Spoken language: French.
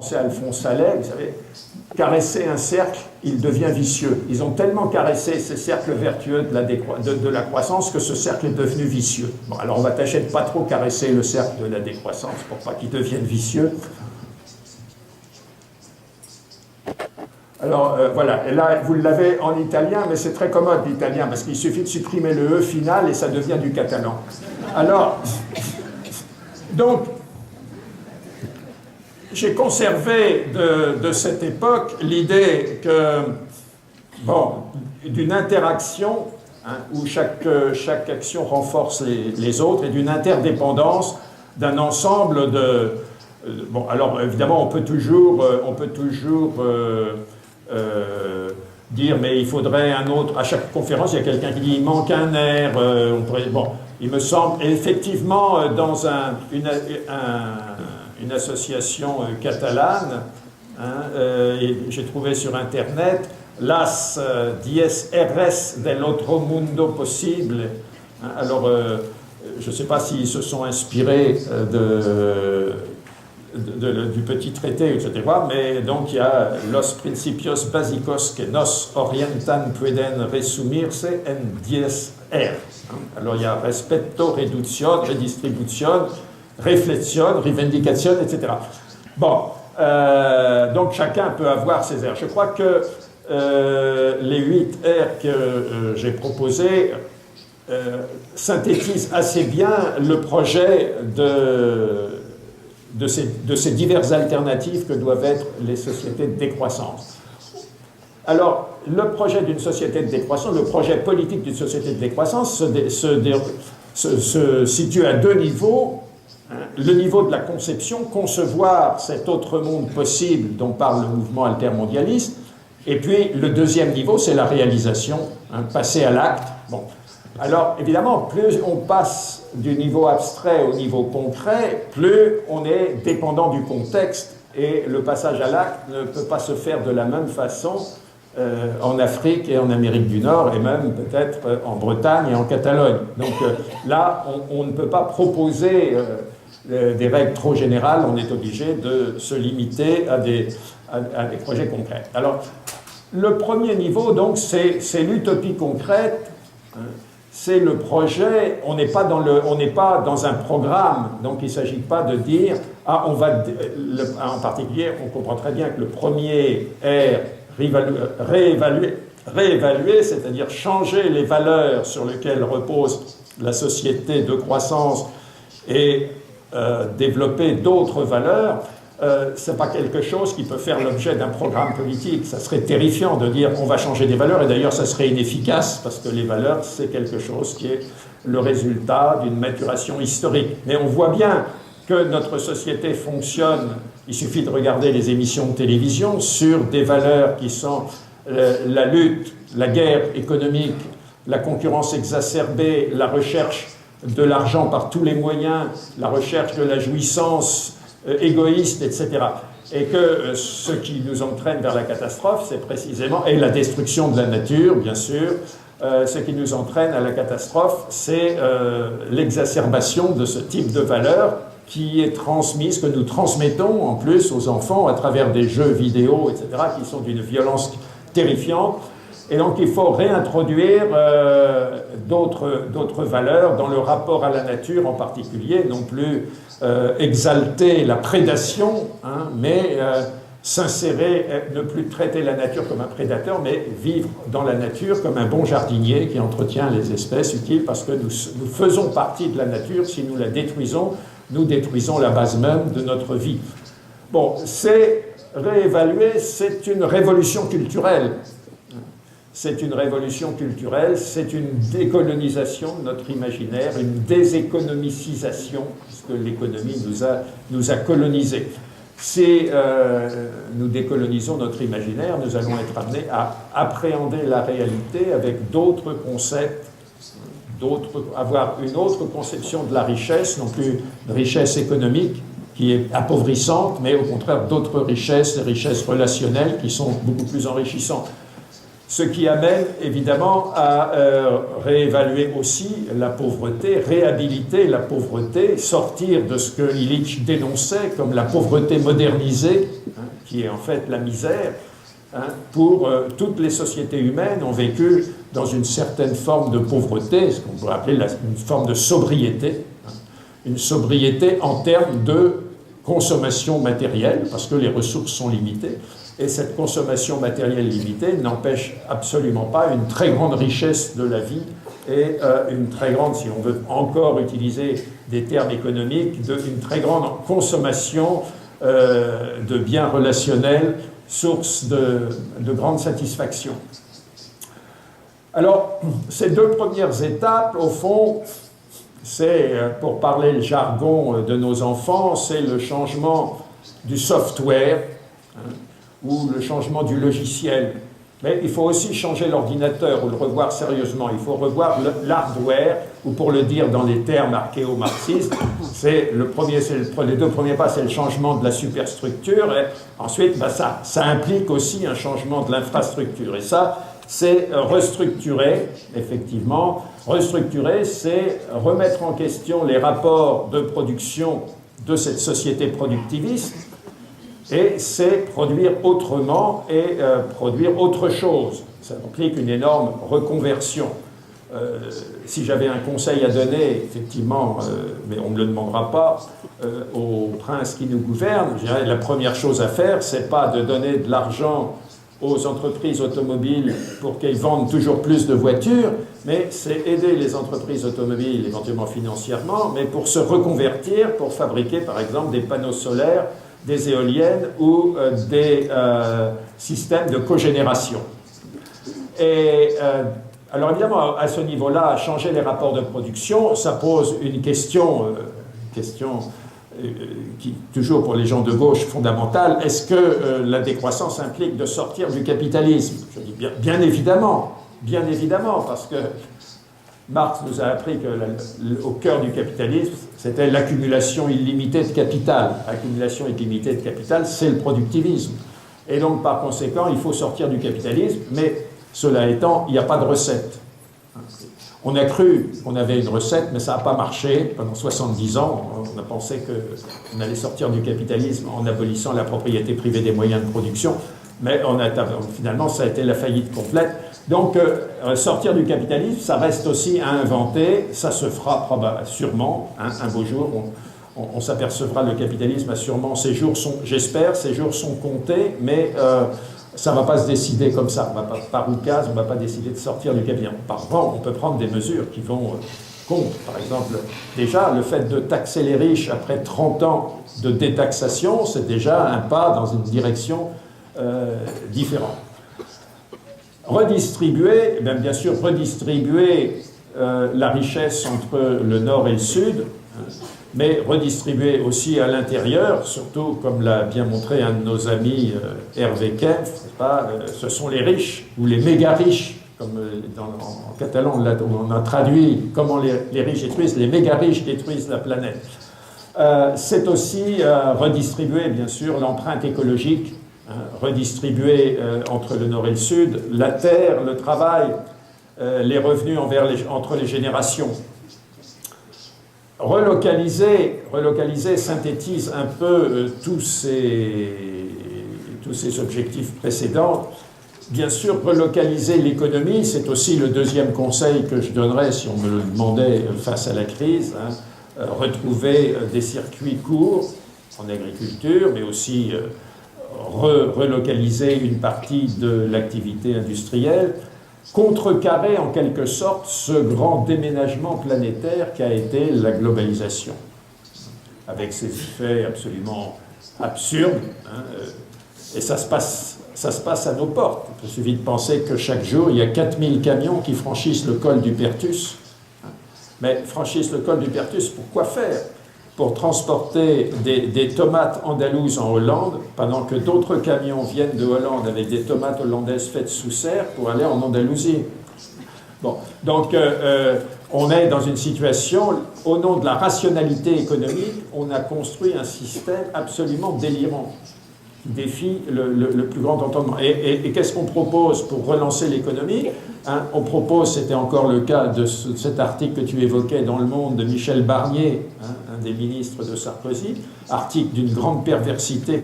C'est Alphonse Allais, vous savez, caresser un cercle, il devient vicieux. Ils ont tellement caressé ces cercles vertueux de la croissance que ce cercle est devenu vicieux. Bon, alors on va tâcher de ne pas trop caresser le cercle de la décroissance pour pas qu'il devienne vicieux. Alors voilà, et là vous l'avez en italien, mais c'est très commode l'italien, parce qu'il suffit de supprimer le E final et ça devient du catalan. Alors, donc, j'ai conservé de cette époque l'idée que, bon, d'une interaction, hein, où chaque action renforce les autres, et d'une interdépendance d'un ensemble de... Bon, alors évidemment, on peut toujours dire, mais il faudrait un autre... À chaque conférence, il y a quelqu'un qui dit, il manque un air, on pourrait... Bon, il me semble, et effectivement, dans une association catalane, hein, et j'ai trouvé sur Internet, Las 10 RS del otro mundo possible. Hein, alors, je ne sais pas s'ils se sont inspirés du petit traité, etc. Mais donc il y a Los principios básicos que nos orientan pueden resumirse en 10 R. Alors il y a respeto, reducción, redistribución, réflexion, revendication, etc. Bon, donc chacun peut avoir ses airs. Je crois que les 8 airs que j'ai proposés synthétisent assez bien le projet de ces diverses alternatives que doivent être les sociétés de décroissance. Alors, le projet d'une société de décroissance, le projet politique d'une société de décroissance se situe à deux niveaux. Le niveau de la conception, concevoir cet autre monde possible dont parle le mouvement altermondialiste, et puis le deuxième niveau, c'est la réalisation, hein, passer à l'acte. Bon. Alors, évidemment, plus on passe du niveau abstrait au niveau concret, plus on est dépendant du contexte, et le passage à l'acte ne peut pas se faire de la même façon en Afrique et en Amérique du Nord, et même peut-être en Bretagne et en Catalogne. Donc là, on ne peut pas proposer des règles trop générales, on est obligé de se limiter à des projets concrets. Alors, le premier niveau, donc, c'est l'utopie concrète, hein, c'est le projet, on n'est pas dans un programme, donc il ne s'agit pas de dire, ah, on va, en particulier, on comprend très bien que le premier est réévaluer, c'est-à-dire changer les valeurs sur lesquelles repose la société de croissance et développer d'autres valeurs. Ce n'est pas quelque chose qui peut faire l'objet d'un programme politique. Ça serait terrifiant de dire on va changer des valeurs, et d'ailleurs ça serait inefficace, parce que les valeurs, c'est quelque chose qui est le résultat d'une maturation historique. Mais on voit bien que notre société fonctionne, il suffit de regarder les émissions de télévision, sur des valeurs qui sont la lutte, la guerre économique, la concurrence exacerbée, la recherche de l'argent par tous les moyens, la recherche de la jouissance égoïste, etc. Et que ce qui nous entraîne vers la catastrophe, c'est précisément, et la destruction de la nature, bien sûr, ce qui nous entraîne à la catastrophe, c'est l'exacerbation de ce type de valeurs qui est transmise, que nous transmettons en plus aux enfants à travers des jeux vidéo, etc., qui sont d'une violence terrifiante. Et donc il faut réintroduire d'autres valeurs dans le rapport à la nature en particulier, non plus exalter la prédation, hein, mais s'insérer, ne plus traiter la nature comme un prédateur, mais vivre dans la nature comme un bon jardinier qui entretient les espèces utiles, parce que nous faisons partie de la nature. Si nous la détruisons, nous détruisons la base même de notre vie. Bon, c'est réévaluer, c'est une révolution culturelle. C'est une révolution culturelle, c'est une décolonisation de notre imaginaire, une déséconomicisation, puisque l'économie nous a colonisés. Si nous décolonisons notre imaginaire, nous allons être amenés à appréhender la réalité avec d'autres concepts, avoir une autre conception de la richesse, non plus une richesse économique qui est appauvrissante, mais au contraire d'autres richesses, des richesses relationnelles qui sont beaucoup plus enrichissantes. Ce qui amène évidemment à réévaluer aussi la pauvreté, réhabiliter la pauvreté, sortir de ce que Illich dénonçait comme la pauvreté modernisée, hein, qui est en fait la misère. Hein, pour toutes les sociétés humaines ont vécu dans une certaine forme de pauvreté, ce qu'on pourrait appeler une forme de sobriété, hein, une sobriété en termes de consommation matérielle, parce que les ressources sont limitées. Et cette consommation matérielle limitée n'empêche absolument pas une très grande richesse de la vie et une très grande, si on veut encore utiliser des termes économiques, une très grande consommation de biens relationnels, source de grande satisfaction. Alors, ces deux premières étapes, au fond, c'est, pour parler le jargon de nos enfants, c'est le changement du software, hein, ou le changement du logiciel. Mais il faut aussi changer l'ordinateur ou le revoir sérieusement. Il faut revoir l'hardware, ou pour le dire dans les termes archéo-marxistes, les deux premiers pas, c'est le changement de la superstructure, et ensuite, ça implique aussi un changement de l'infrastructure. Et ça, c'est restructurer, effectivement. Restructurer, c'est remettre en question les rapports de production de cette société productiviste, et c'est produire autrement et produire autre chose. Ça implique une énorme reconversion. Si j'avais un conseil à donner, effectivement, mais on ne me le demandera pas, au prince qui nous gouverne, je dirais la première chose à faire, c'est pas de donner de l'argent aux entreprises automobiles pour qu'elles vendent toujours plus de voitures, mais c'est aider les entreprises automobiles, éventuellement financièrement, mais pour se reconvertir, pour fabriquer, par exemple, des panneaux solaires, des éoliennes ou des systèmes de cogénération. Et alors évidemment, à ce niveau-là, changer les rapports de production, ça pose une question qui, toujours pour les gens de gauche, fondamentale. Est-ce que la décroissance implique de sortir du capitalisme? Je dis bien évidemment, parce que Marx nous a appris qu'au cœur du capitalisme, c'était l'accumulation illimitée de capital. L'accumulation illimitée de capital, c'est le productivisme. Et donc, par conséquent, il faut sortir du capitalisme, mais cela étant, il n'y a pas de recette. On a cru qu'on avait une recette, mais ça n'a pas marché. Pendant 70 ans, on a pensé qu'on allait sortir du capitalisme en abolissant la propriété privée des moyens de production, mais finalement, ça a été la faillite complète. Donc, sortir du capitalisme, ça reste aussi à inventer, ça se fera sûrement, hein, un beau jour, on s'apercevra, le capitalisme a sûrement, j'espère, ses jours sont comptés, mais ça ne va pas se décider comme ça, on va pas, par oukase, on ne va pas décider de sortir du capitalisme. Par contre, on peut prendre des mesures qui vont contre, par exemple, déjà, le fait de taxer les riches après 30 ans de détaxation, c'est déjà un pas dans une direction différente. Redistribuer, bien sûr, redistribuer la richesse entre le nord et le sud, mais redistribuer aussi à l'intérieur, surtout comme l'a bien montré un de nos amis, Hervé Kempf, ce sont les riches, ou les méga riches, comme en catalan on a traduit comment les riches détruisent, les méga riches détruisent la planète. C'est aussi redistribuer, bien sûr, l'empreinte écologique, redistribuer entre le nord et le sud, la terre, le travail, les revenus entre les générations. Relocaliser synthétise un peu tous ces objectifs précédents. Bien sûr, relocaliser l'économie, c'est aussi le deuxième conseil que je donnerais si on me le demandait face à la crise. Retrouver des circuits courts en agriculture, mais aussi relocaliser une partie de l'activité industrielle, contrecarrer en quelque sorte ce grand déménagement planétaire qu'a été la globalisation, avec ses effets absolument absurdes. Et ça se passe à nos portes. Il suffit de penser que chaque jour, il y a 4000 camions qui franchissent le col du Perthus. Mais franchissent le col du Perthus, pour quoi faire? Pour transporter des tomates andalouses en Hollande, pendant que d'autres camions viennent de Hollande avec des tomates hollandaises faites sous serre pour aller en Andalousie. Bon, donc on est dans une situation, au nom de la rationalité économique, on a construit un système absolument délirant. défie le plus grand entendement. Et qu'est-ce qu'on propose pour relancer l'économie, hein? On propose, c'était encore le cas de cet article que tu évoquais dans Le Monde de Michel Barnier, hein, un des ministres de Sarkozy, article d'une grande perversité